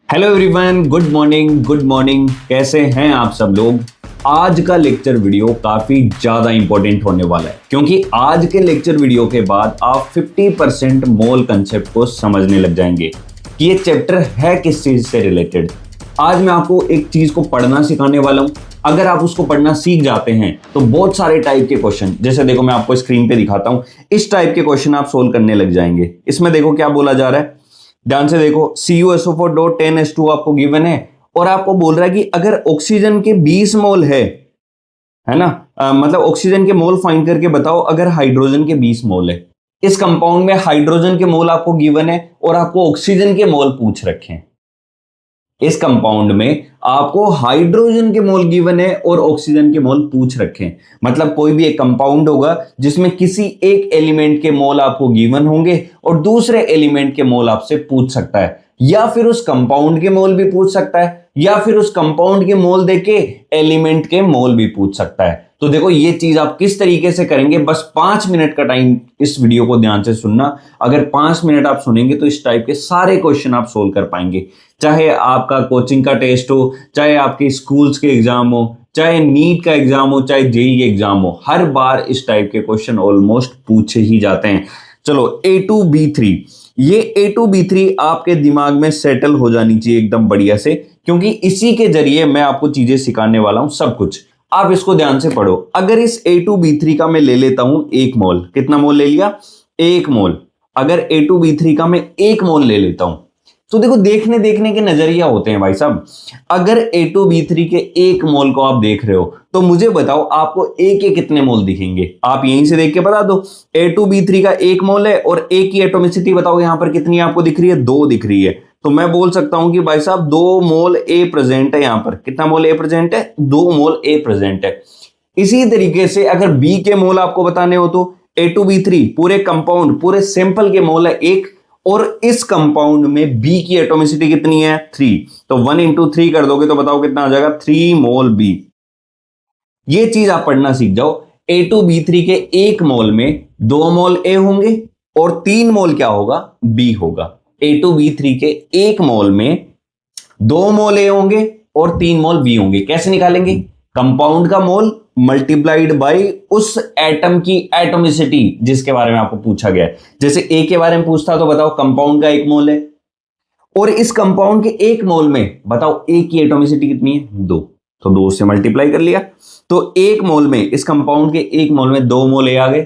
Hello everyone, good morning. कैसे हैं आप सब लोग। आज का लेक्चर वीडियो काफी ज्यादा इंपॉर्टेंट होने वाला है क्योंकि आज के लेक्चर वीडियो के बाद आप 50% मोल कंसेप्ट को समझने लग जाएंगे कि ये चैप्टर है किस चीज से रिलेटेड। आज मैं आपको एक चीज को पढ़ना सिखाने वाला हूं। अगर आप उसको पढ़ना सीख जाते हैं तो बहुत सारे टाइप के क्वेश्चन, जैसे देखो मैं आपको स्क्रीन पे दिखाता हूं, इस टाइप के क्वेश्चन आप सोल्व करने लग जाएंगे। इसमें देखो क्या बोला जा रहा है, ध्यान से देखो। CuSO4 10H2 आपको गिवन है और आपको बोल रहा है कि अगर ऑक्सीजन के 20 मोल है ना, मतलब ऑक्सीजन के मोल फाइंड करके बताओ अगर हाइड्रोजन के 20 मोल है। इस कंपाउंड में हाइड्रोजन के मोल आपको गिवन है और आपको ऑक्सीजन के मोल पूछ रखे हैं। इस कंपाउंड में आपको हाइड्रोजन के मोल गिवन है और ऑक्सीजन के मोल पूछ रखे हैं। मतलब कोई भी एक कंपाउंड होगा जिसमें किसी एक एलिमेंट के मोल आपको गिवन होंगे और दूसरे एलिमेंट के मोल आपसे पूछ सकता है, या फिर उस कंपाउंड के मोल भी पूछ सकता है, या फिर उस कंपाउंड के मोल देके एलिमेंट के मोल भी पूछ सकता है। तो देखो ये चीज आप किस तरीके से करेंगे, बस 5 मिनट का टाइम इस वीडियो को ध्यान से सुनना। अगर 5 मिनट आप सुनेंगे तो इस टाइप के सारे क्वेश्चन आप सोल्व कर पाएंगे। चाहे आपका कोचिंग का टेस्ट हो, चाहे आपके स्कूल्स के एग्जाम हो, चाहे नीट का एग्जाम हो, चाहे जेई एग्जाम हो, हर बार इस टाइप के क्वेश्चन ऑलमोस्ट पूछे ही जाते हैं। चलो A2B3, ये A2B3 आपके दिमाग में सेटल हो जानी चाहिए एकदम बढ़िया से, क्योंकि इसी के जरिए मैं आपको चीजें सिखाने वाला हूं सब कुछ। आप इसको ध्यान से पढ़ो। अगर इस A2B3 का मैं ले लेता हूं 1 मोल, कितना मोल ले लिया? 1 मोल। अगर A2B3 का मैं 1 मोल ले लेता हूं तो देखो देखने के नजरिया होते हैं भाई साहब। अगर A2B3 के 1 मोल को आप देख रहे हो तो मुझे बताओ आपको A के कितने मोल दिखेंगे। आप यहीं से देख के बता दो। A2B3 का 1 मोल है और A की एटोमिसिटी बताओ यहां पर कितनी आपको दिख रही है? 2 दिख रही है। तो मैं बोल सकता हूं कि भाई साहब 2 मोल A प्रेजेंट है। यहां पर कितना मोल A प्रेजेंट है? 2 मोल A प्रेजेंट है। इसी तरीके से अगर B के मोल आपको बताने हो तो A2B3 पूरे कंपाउंड पूरे सैंपल के मोल है 1 और इस कंपाउंड में B की एटोमिसिटी कितनी है? 3। तो 1 इंटू 3 कर दोगे तो बताओ कितना आ जाएगा? 3 मोल B। ये चीज आप पढ़ना सीख जाओ। A2B3 के 1 मोल में 2 मोल A होंगे और 3 मोल क्या होगा? B होगा। A2B3 के 1 मोल में 2 मोल A होंगे और 3 मोल B होंगे। कैसे निकालेंगे? कंपाउंड का मोल मल्टीप्लाइड बाय उस एटम की एटोमिसिटी जिसके बारे में आपको पूछा गया है। जैसे A के बारे में पूछता तो बताओ कंपाउंड का 1 मोल है और इस कंपाउंड के 1 मोल में बताओ A की एटोमिसिटी कितनी है? 2। तो 2 से मल्टीप्लाई कर लिया। तो 1 मोल में, इस कंपाउंड के 1 मोल में 2 मोल A आ गए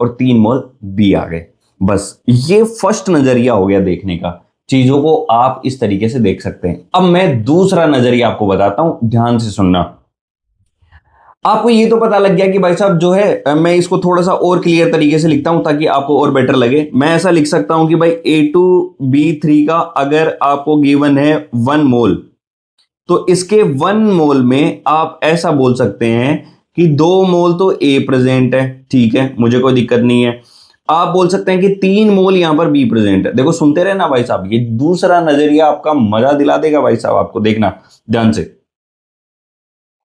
और 3 मोल B आ गए। बस ये फर्स्ट नजरिया हो गया देखने का। चीजों को आप इस तरीके से देख सकते हैं। अब मैं दूसरा नजरिया आपको बताता हूं, ध्यान से सुनना। आपको ये तो पता लग गया कि भाई साहब जो है, मैं इसको थोड़ा सा और क्लियर तरीके से लिखता हूं ताकि आपको और बेटर लगे। मैं ऐसा लिख सकता हूं कि भाई A2B3 का अगर आपको गिवन है 1 मोल तो इसके 1 मोल में आप ऐसा बोल सकते हैं कि 2 मोल तो A प्रेजेंट है, ठीक है, मुझे कोई दिक्कत नहीं है। आप बोल सकते हैं कि 3 मोल यहां पर B प्रेजेंट है। देखो सुनते रहना भाई साहब, ये दूसरा नजरिया आपका मजा दिला देगा भाई साहब, आपको देखना ध्यान से।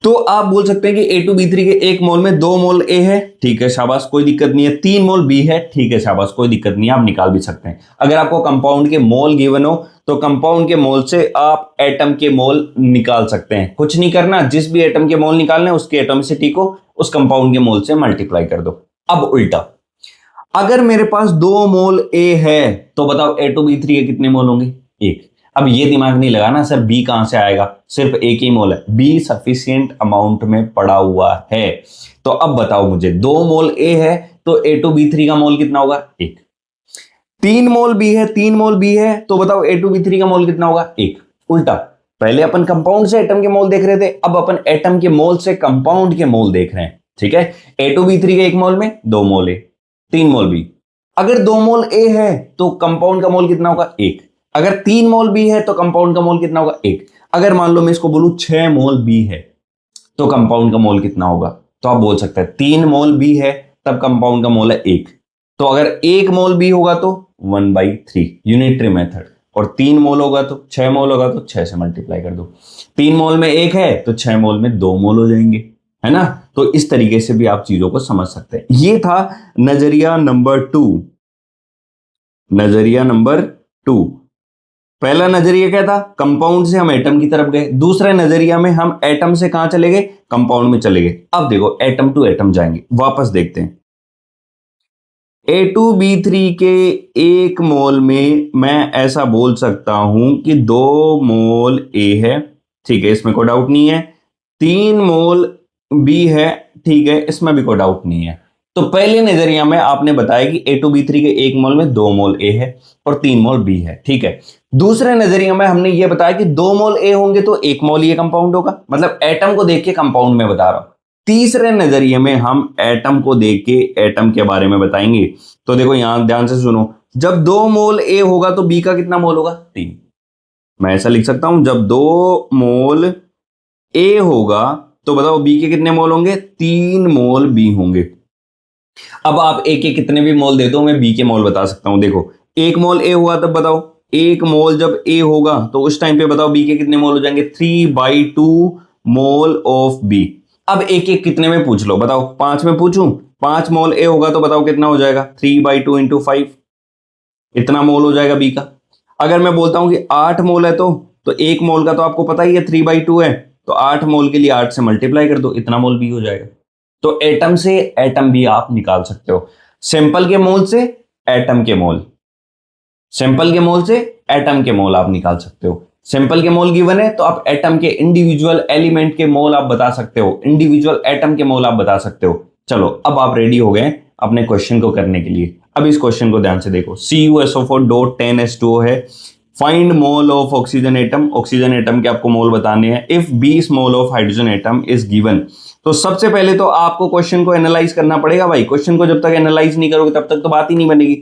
तो आप बोल सकते हैं कि A2B3 के 1 मोल में 2 मोल A है, ठीक है, शाबाश, कोई दिक्कत नहीं है। 3 मोल B है, ठीक है, शाबाश, कोई दिक्कत नहीं है, आप निकाल भी सकते हैं। अगर आपको कंपाउंड के मोल गिवन हो तो कंपाउंड के मोल से आप एटम के मोल निकाल सकते हैं। कुछ नहीं करना, जिस भी एटम के मोल निकालने उसकी एटोमिसिटी को उस कंपाउंड के मोल से मल्टीप्लाई कर दो। अब उल्टा, अगर मेरे पास 2 मोल A है तो बताओ A2B3 के कितने मोल होंगे? 1। अब ये दिमाग नहीं लगाना सर B कहां से आएगा, सिर्फ एक ही मोल है। B सफिशिएंट अमाउंट में पड़ा हुआ है। तो अब बताओ मुझे, 2 मोल A है तो A2B3 का मोल कितना होगा? 1। 3 मोल B है, 3 मोल B है तो बताओ A2B3 का मोल कितना होगा? 1। उल्टा, पहले अपन कंपाउंड से एटम के मोल देख रहे थे, अब अपन एटम के मोल से कंपाउंड के मोल देख रहे हैं, ठीक है। A2B3 के 1 मोल में 2 मोल A, 3 मोल B। अगर 2 मोल A है तो कंपाउंड का मोल कितना होगा? 1। अगर 3 मोल B है तो कंपाउंड का मोल कितना होगा? 1। अगर मान लो मैं इसको बोलूं 6 मोल B है तो कंपाउंड का मोल कितना होगा? तो आप बोल सकते हैं 3 मोल B है तब कंपाउंड का मोल है 1। तो अगर 1 मोल B होगा तो 1/3 यूनिटरी मेथड, और 3 मोल होगा तो 6 मोल होगा तो 6 से मल्टीप्लाई कर दो। 3 मोल में 1 है तो 6 मोल में 2 मोल हो जाएंगे, है ना। तो इस तरीके से भी आप चीजों को समझ सकते हैं। ये था नजरिया नंबर 2। नजरिया नंबर 2, पहला नजरिया क्या था, कंपाउंड से हम एटम की तरफ गए, दूसरे नजरिया में हम एटम से कहां चले गए, कंपाउंड में चले गए। अब देखो एटम टू एटम जाएंगे, वापस देखते हैं। A2B3 के 1 मोल में मैं ऐसा बोल सकता हूं कि 2 मोल A है, ठीक है, इसमें कोई डाउट नहीं है। 3 मोल B है, ठीक है, इसमें भी कोई डाउट नहीं है। तो पहले नजरिया में आपने बताया कि A2B3 के 1 मोल में 2 मोल A है और 3 मोल B है, ठीक है। दूसरे नजरिया में हमने ये बताया कि 2 मोल A होंगे तो 1 मोल ये कंपाउंड होगा, मतलब एटम को देख के कंपाउंड में बता रहा हूं। तीसरे नजरिए में हम एटम को देख के एटम के बारे में बताएंगे। तो देखो यहां ध्यान से सुनो, जब 2 मोल A होगा तो B का कितना मोल होगा, 3। मैं ऐसा लिख सकता हूं, जब 2 मोल A होगा तो बताओ B के कितने मोल होंगे, 3 मोल B होंगे। अब आप A के कितने भी मोल दे दो, मैं B के मोल बता सकता हूं। देखो 1 मोल A हुआ तब बताओ, 1 मोल जब A होगा तो उस टाइम पे बताओ B के कितने मोल हो जाएंगे, 3/2 मोल ऑफ B। अब एक एक कितने में पूछ लो, बताओ 5 में पूछूं, 5 मोल A होगा तो बताओ कितना हो जाएगा, 3/2 × 5, इतना मोल हो जाएगा B का। अगर मैं बोलता हूं कि 8 मोल है तो 1 मोल का तो आपको पता ही है 3/2 है, तो 8 मोल के लिए 8 से मल्टीप्लाई कर दो, इतना मोल B हो जाएगा। तो एटम से एटम भी आप निकाल सकते हो, सैंपल के मोल से एटम के मोल, सैंपल के मोल से एटम के मोल आप निकाल सकते हो। सैंपल के मोल गिवन है तो आप एटम के इंडिविजुअल एलिमेंट के मोल आप बता सकते हो, इंडिविजुअल एटम के मोल आप बता सकते हो। चलो अब आप रेडी हो गए अपने क्वेश्चन को करने के लिए। अब इस क्वेश्चन को ध्यान से देखो, CuSO4.10H2O है, find mole of oxygen atom, oxygen atom के आपको मोल बताने हैं। If 20 mole of hydrogen atom is given, तो सबसे पहले तो आपको क्वेश्चन को एनालाइज करना पड़ेगा भाई। क्वेश्चन को जब तक एनालाइज नहीं करोगे तब तक तो बात ही नहीं बनेगी।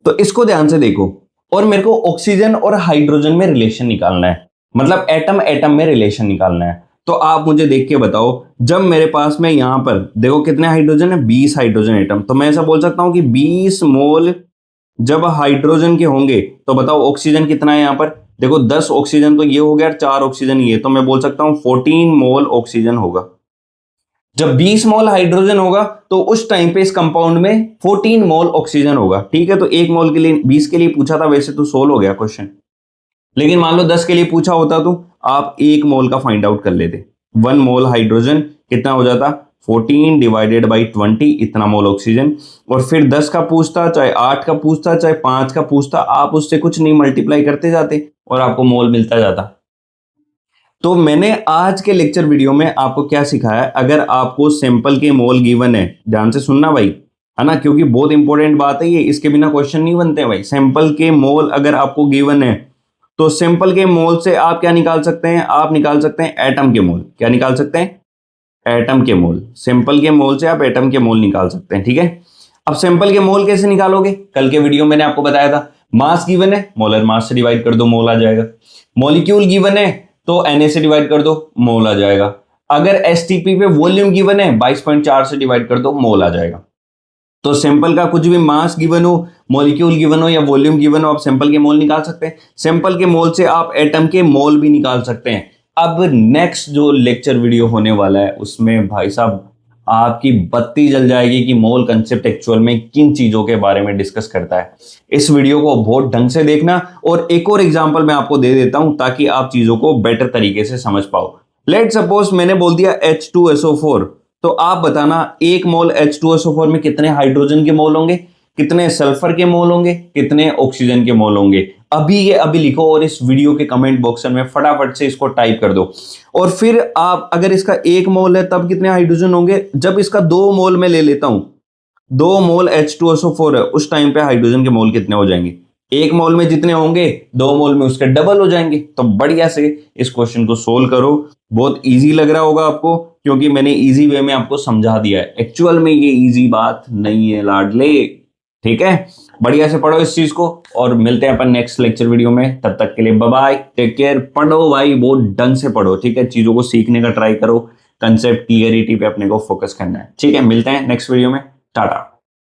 तो इसको ध्यान से देखो, और मेरे को ऑक्सीजन और हाइड्रोजन में रिलेशन निकालना है, मतलब एटम एटम में रिलेशन निकालना है। तो आप मुझे देख के बताओ, जब मेरे पास में यहां पर देखो कितने हाइड्रोजन है, 20 हाइड्रोजन एटम, तो मैं ऐसा बोल सकता हूं कि 20 मोल जब हाइड्रोजन के होंगे तो बताओ ऑक्सीजन कितना है। यहां पर देखो 10 ऑक्सीजन तो ये हो गया, 4 ऑक्सीजन ये, तो मैं बोल सकता हूं 14 मोल ऑक्सीजन होगा। जब 20 मोल हाइड्रोजन होगा तो उस टाइम पे इस कंपाउंड में 14 मोल ऑक्सीजन होगा, ठीक है। तो 1 मोल के लिए 20 के लिए पूछा था, वैसे तो 16 हो गया क्वेश्चन, लेकिन मान लो 10 के लिए पूछा होता तो आप 1 मोल का फाइंड आउट कर लेते। 1 मोल हाइड्रोजन कितना हो जाता, 14 / 20, इतना मोल ऑक्सीजन। और फिर 10 का पूछता, चाहे 8 का पूछता, चाहे 5 का पूछता, आप उससे कुछ नहीं मल्टीप्लाई करते जाते और आपको मोल मिलता जाता। तो मैंने आज के लेक्चर वीडियो में आपको क्या सिखाया, अगर आपको सैंपल के मोल गिवन है, ध्यान से सुनना भाई, है ना, क्योंकि बहुत इंपॉर्टेंट बात है ये, इसके बिना क्वेश्चन नहीं बनते भाई। सैंपल के मोल अगर आपको गिवन है तो सैंपल के मोल से आप क्या निकाल सकते हैं, आप निकाल सकते हैं एटम के मोल। क्या निकाल सकते हैं, एटम के मोल। सैंपल के मोल से आप एटम के मोल निकाल सकते हैं, ठीक है। अब सैंपल के मोल कैसे निकालोगे, कल के वीडियो मैंने आपको बताया था। मास गिवन है, मोलर मास से डिवाइड कर दो, मोल आ जाएगा। मॉलिक्यूल गिवन है तो Na से डिवाइड कर दो, मोल आ जाएगा। अगर STP पे वॉल्यूम गिवन है 22.4 से डिवाइड कर दो, मोल आ जाएगा। तो सैंपल का कुछ भी मास गिवन हो, मॉलिक्यूल गिवन हो या वॉल्यूम गिवन हो, आप सैंपल के मोल निकाल सकते हैं। सैंपल के मोल से आप एटम के मोल भी निकाल सकते हैं। अब नेक्स्ट जो लेक्चर वीडियो होने वाला है उसमें भाई साहब आपकी बत्ती जल जाएगी कि मोल कंसेप्ट एक्चुअल में किन चीजों के बारे में डिस्कस करता है। इस वीडियो को बहुत ढंग से देखना, और एक और एग्जांपल मैं आपको दे देता हूं ताकि आप चीजों को बेटर तरीके से समझ पाओ। लेट सपोज मैंने बोल दिया H2SO4, तो आप बताना 1 मोल H2SO4 में कितने हाइड्रोजन के मोल होंगे, कितने सल्फर के मोल होंगे, कितने ऑक्सीजन के मोल होंगे। अभी लिखो और इस वीडियो के कमेंट बॉक्स में फटाफट से इसको टाइप कर दो। और फिर आप अगर इसका 1 मोल है तब कितने हाइड्रोजन होंगे, जब इसका 2 मोल में ले लेता हूं, 2 मोल H2SO4 है, उस टाइम पे हाइड्रोजन के मोल कितने हो जाएंगे, 1 मोल में जितने होंगे 2 मोल में उसके डबल हो जाएंगे। तो बढ़िया से इस क्वेश्चन को सोल्व करो। बहुत इजी लग रहा होगा आपको क्योंकि मैंने इजी वे में आपको समझा दिया है। एक्चुअल में ये इजी बात नहीं है लाडले, ठीक है। बढ़िया से पढ़ो इस चीज को और मिलते हैं अपन नेक्स्ट लेक्चर वीडियो में। तब तक के लिए बाय बाय, टेक केयर। पढ़ो भाई, बहुत ढंग से पढ़ो, ठीक है। चीजों को सीखने का ट्राई करो, कंसेप्ट क्लियरिटी पे अपने को फोकस करना है, ठीक है। मिलते हैं नेक्स्ट वीडियो में, टाटा।